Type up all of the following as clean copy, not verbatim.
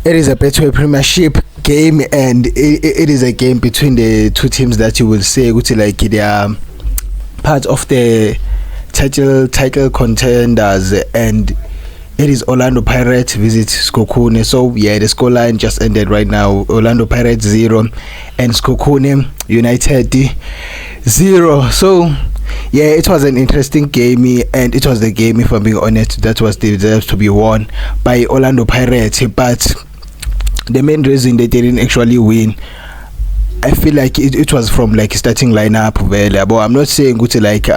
It is a Betway Premiership game, and it is a game between the two teams that you will say which like they are part of the title contenders, and it is Orlando Pirates visit Skokune. So yeah, the scoreline just ended right now. Orlando Pirates 0 and Skokune United 0. So yeah, it was an interesting game, and it was the game, if I'm being honest, that was deserved to be won by Orlando Pirates. But the main reason they didn't actually win, I feel like it was from like starting lineup available. I'm not saying good like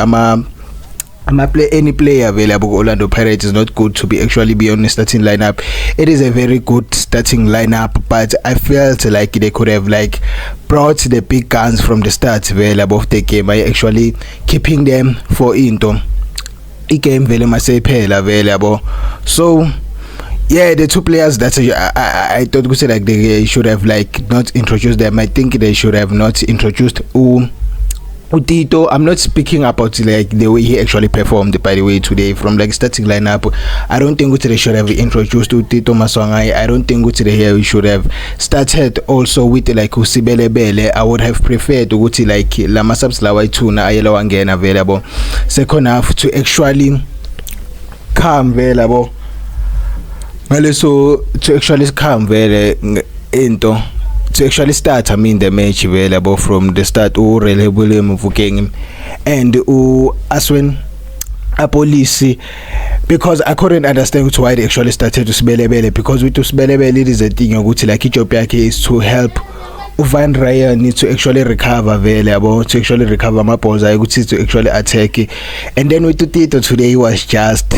any player available Orlando Pirates is not good to be actually be on the starting lineup. It is a very good starting lineup, but I felt like they could have like brought the big guns from the start available of the game by actually keeping them for into a game very much available. So yeah, the two players that I thought we said like they should have like not introduced them. I think they should have not introduced Utito. I'm not speaking about like the way he actually performed, by the way, today from like starting lineup. I don't think they should have introduced Utito Maswangai. I don't think we should have started also with like Usibelebele. I would have preferred to like Lama Subs Lawai Tuna Ayelo again available second half to actually come available. So to actually come very into to actually start the match available from the start reliable Mvukeng and Aswin Apolisi, because I couldn't understand why they actually started to Sibelebele, because with Sibelebele it is a thing like Ethiopia is to help Van Ryan needs to actually recover available to actually recover my balls I would see to actually attack, and then with Tito today he was just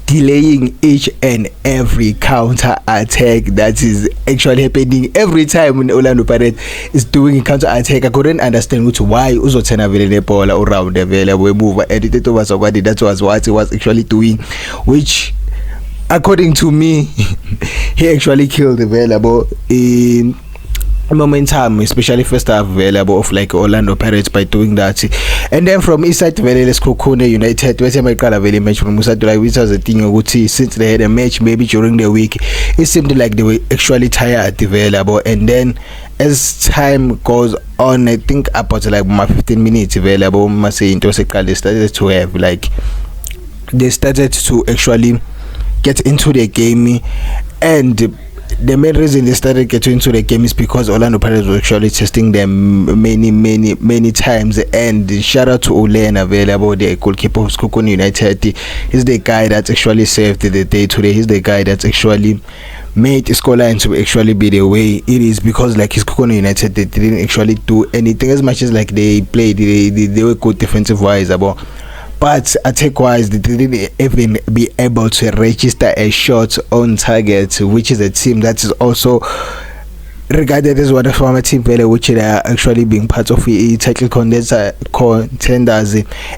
delaying each and every counter attack that is actually happening every time when Orlando Pirates is doing a counter attack. I couldn't understand why uzotena vele ball around the vele we move, and it was already that was what he was actually doing, which according to me he actually killed the available in momentum, especially first half available of like Orlando Pirates by doing that. And then from inside very let's Skokune United where my color very match from Musa Dulai, which was a thing since they had a match maybe during the week, it seemed like they were actually tired available. And then as time goes on, I think about like 15 minutes available, must say into they started to have like they started to actually get into the game, and the main reason they started getting into the game is because Orlando Pirates was actually testing them many times. And shout out to Olen available, the goalkeeper of Skokune United. He's the guy that actually saved the day today. He's the guy that actually made the scoreline to actually be the way it is, because like his Skokune United, they didn't actually do anything as much as like they played. They were good defensive wise but attack wise they didn't even be able to register a shot on target, which is a team that is also regarded as one of our team which are actually being part of a title contenders.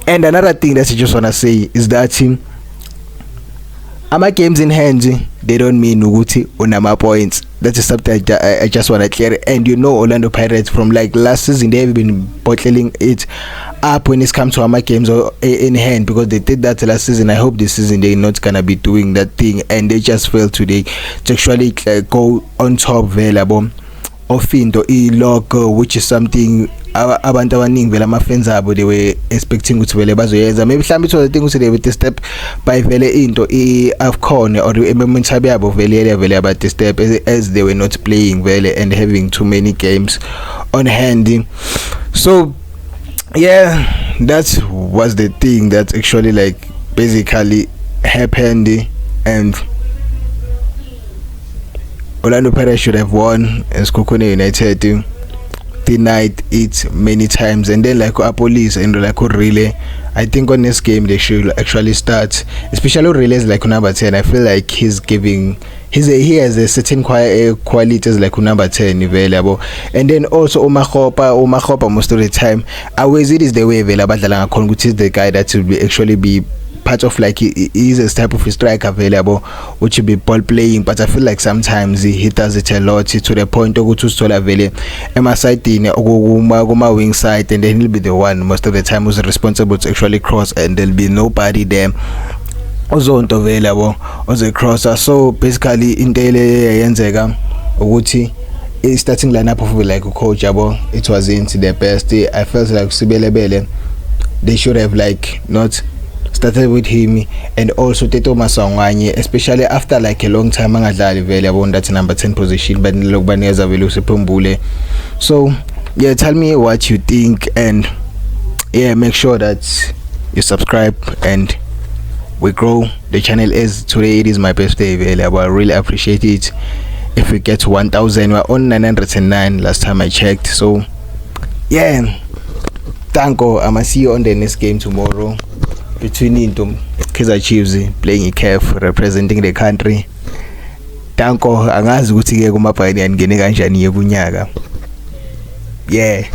And another thing that I just want to say is that ama games in hand they don't mean Uguti unama points. That is something I just want to clear. And Orlando Pirates from like last season they have been bottling it up when it comes to our games in hand, because they did that last season. I hope this season they're not gonna be doing that thing, and they just failed today to actually go on top available of into logo, which is something abantu abaningi vele ama-fans abo they were expecting ukuthi vele bazoyenza. Maybe mhlawumbe it was a thing ukuthi they would step by vele into i-AFCON or i-momentum yabo vele about the step as they were not playing vele and having too many games on hand. So yeah, that was the thing that actually like basically happened, and Orlando Pirates should have won, and Skokune United denied it many times. And then like Apolis and like Relay, I think on this game they should actually start, especially Relay like number 10. I feel like he has a certain qualities like number 10 available. And then also Omahopa most of the time always it is the way available is the guy that will be actually be part of like he is a type of a striker available which will be ball playing, but I feel like sometimes he does it a lot to the point of to stola vele side in wing side, and then he'll be the one most of the time who's responsible to actually cross, and there'll be nobody there uzonto vele yabo oze crosser. So basically into le yayenzeka ukuthi starting lineup of like coach yabo, it wasn't the best. I felt like Sibelebele they should have like not started with him, and also Teto Masangwanye, especially after like a long time angadlali vele yabo that number 10 position, but lokubanikeza vele uSiphumbule. So yeah, tell me what you think, and yeah, make sure that you subscribe and we grow the channel. As today it is my birthday vele yabo, I really appreciate it if we get 1000. We're on 909 last time I checked. So yeah, Tanko, I'ma see you on the next game tomorrow between Intom Kaizer Chiefs playing ICAF representing the country. Tanko, angazi ukuthi ke kuma Pioneer ngene kanjani yekunyaka. Yeah.